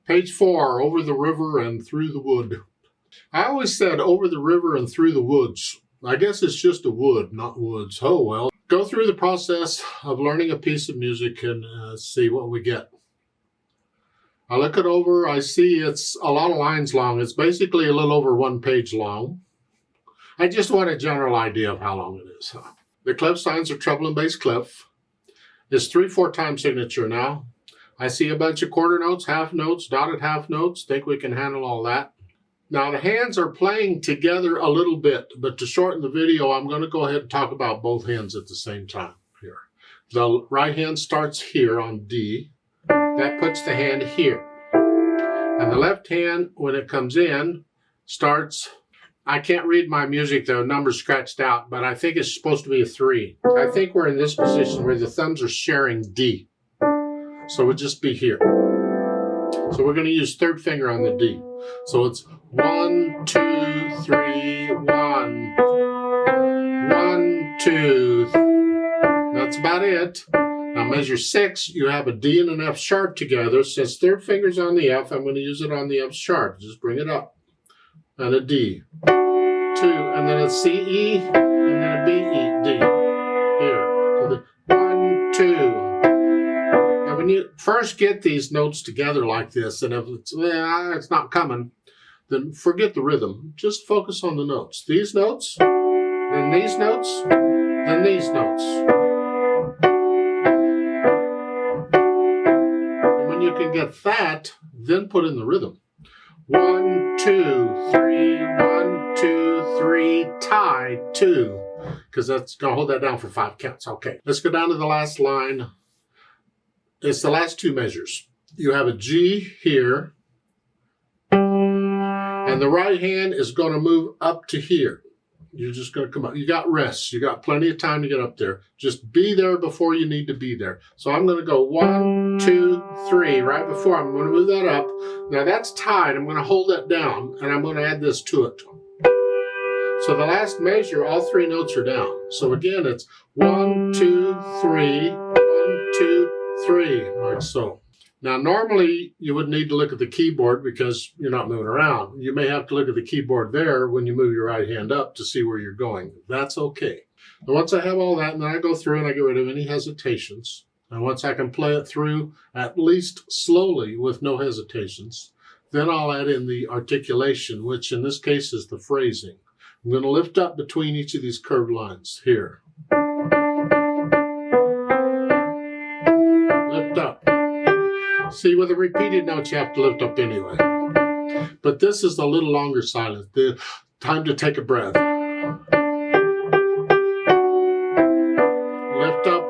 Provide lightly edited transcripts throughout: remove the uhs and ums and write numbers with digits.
Page 4, over the river and through the wood. I always said over the river and through the woods. I guess it's just a wood, not woods. Oh well. Go through the process of learning a piece of music and see what we get. I look it over, I see it's a lot of lines long. It's basically a little over 1 page long. I just want a general idea of how long it is. The clef signs are treble and bass clef. It's 3/4 time signature now. I see a bunch of quarter notes, half notes, dotted half notes. Think we can handle all that. Now the hands are playing together a little bit, but to shorten the video, I'm going to go ahead and talk about both hands at the same time here. The right hand starts here on D. That puts the hand here. And the left hand, when it comes in, starts, I can't read my music, the number's scratched out, but I think it's supposed to be a 3. I think we're in this position where the thumbs are sharing D. So we'll just be here. So we're going to use third finger on the D. So it's 1, 2, 3, 1. 1, 2. That's about it. Now measure 6, you have a D and an F sharp together. Since third finger's on the F, I'm going to use it on the F sharp. Just bring it up. And a D. 2, and then a C, E, and then a B, E, D. Here. So the 1, 2. When you first get these notes together like this, and if it's not coming, then forget the rhythm. Just focus on the notes. These notes, then these notes, then these notes. And when you can get that, then put in the rhythm. 1, 2, 3, 1, 2, 3, tie, 2. Because that's going to hold that down for 5 counts. Okay, let's go down to the last line. It's the last 2 measures. You have a G here, and the right hand is going to move up to here. You're just going to come up. You got rest. You got plenty of time to get up there. Just be there before you need to be there. So I'm going to go 1, 2, 3 right before. I'm going to move that up. Now that's tied. I'm going to hold that down, and I'm going to add this to it. So the last measure, all 3 notes are down. So again, it's 1, 2, 3, 1, 2, 3, like so. Now normally you would need to look at the keyboard because you're not moving around. You may have to look at the keyboard there when you move your right hand up to see where you're going. That's okay. And once I have all that, and then I go through and I get rid of any hesitations. And once I can play it through, at least slowly with no hesitations, then I'll add in the articulation, which in this case is the phrasing. I'm going to lift up between each of these curved lines here. Lift up. See, with a repeated note, you have to lift up anyway. But this is a little longer silence. The time to take a breath. Lift up.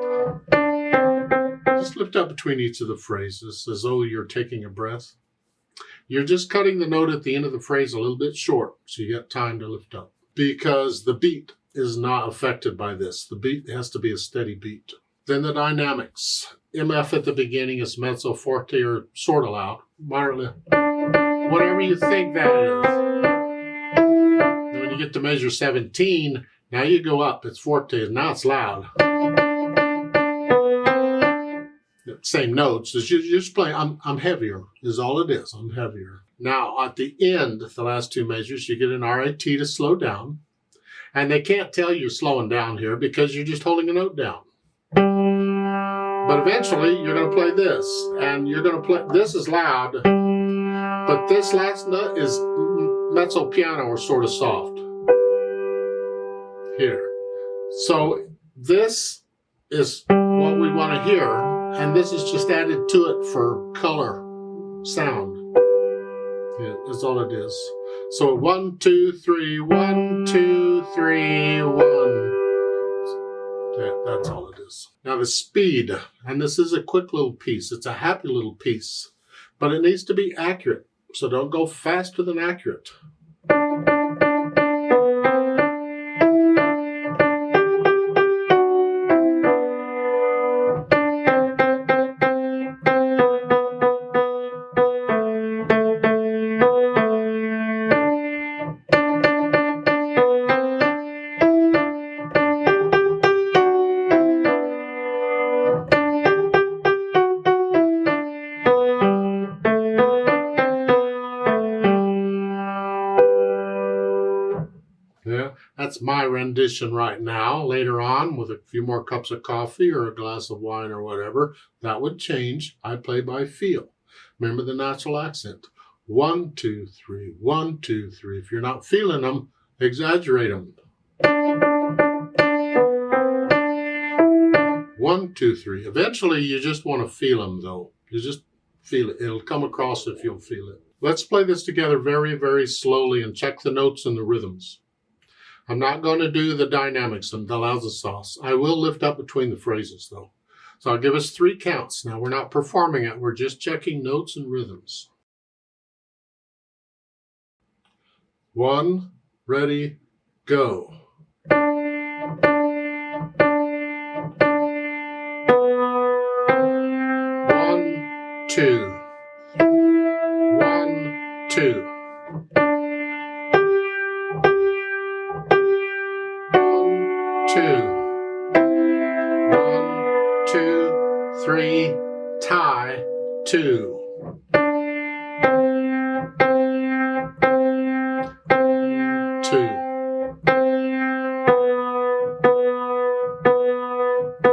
Just lift up between each of the phrases as though you're taking a breath. You're just cutting the note at the end of the phrase a little bit short, so you get time to lift up. Because the beat is not affected by this. The beat has to be a steady beat. Then the dynamics. MF at the beginning is mezzo, forte, or sort of loud, moderately, whatever you think that is. And when you get to measure 17, now you go up. It's forte, and now it's loud. Same notes. You're just playing. I'm heavier, is all it is. I'm heavier. Now, at the end, the last 2 measures, you get an RAT to slow down. And they can't tell you're slowing down here because you're just holding a note down. But eventually, you're going to play this, and you're going to play, this is loud, but this last note is mezzo piano or sort of soft. Here. So this is what we want to hear, and this is just added to it for color, sound. Yeah, that's all it is. So 1, 2, 3, 1, 2, 3, 1. That's all it is. Now the speed, and this is a quick little piece. It's a happy little piece, but it needs to be accurate. So don't go faster than accurate. That's my rendition right now. Later on, with a few more cups of coffee or a glass of wine or whatever, that would change. I play by feel. Remember the natural accent. 1, 2, 3, 1, 2, 3. If you're not feeling them, exaggerate them. 1, 2, 3. Eventually, you just want to feel them, though. You just feel it. It'll come across if you'll feel it. Let's play this together very, very slowly and check the notes and the rhythms. I'm not going to do the dynamics and the lousy sauce. I will lift up between the phrases, though. So I'll give us 3 counts. Now, we're not performing it. We're just checking notes and rhythms. 1, ready, go. 1, 2. 1, 2. 1, 2. 1, 2, 3, tie, 2. 2.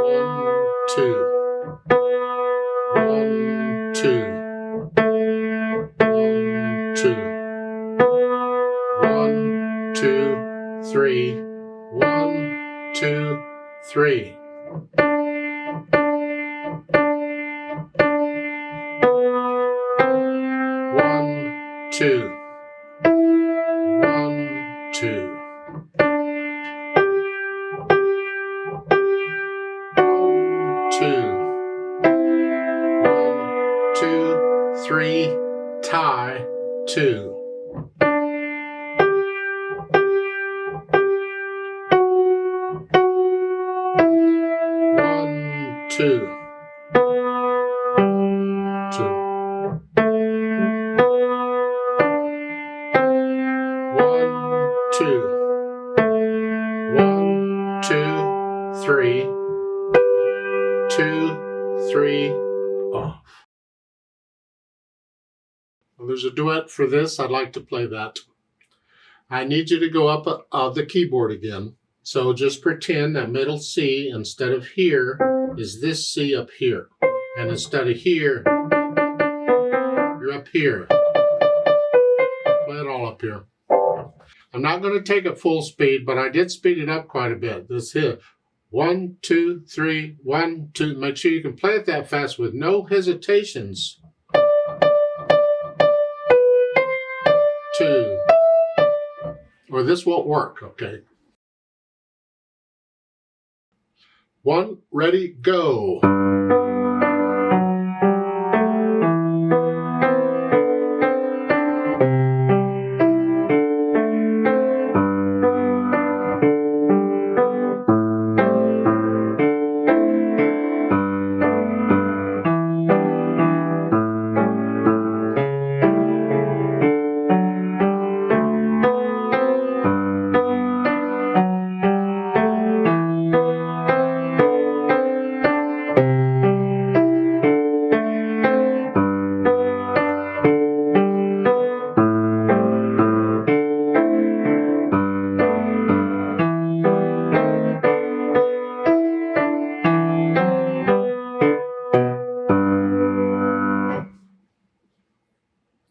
1, 2. 1, 2. 1, 2. 1, 2, 3. 1, 2, 3. 1, 2. 1, 2. 2. 1, 2, 3, tie, 2. 1, 2. 2. 1, 2. 1, 2, 3. 2, 3, off. Well, there's a duet for this. I'd like to play that. I need you to go up the keyboard again. So just pretend that middle C instead of here is this C up here. And instead of here, you're up here. Play it all up here. I'm not going to take it full speed, but I did speed it up quite a bit. This here. 1, 2, 3, 1, 2. Make sure you can play it that fast with no hesitations. 2. Or this won't work, okay? 1, ready, go.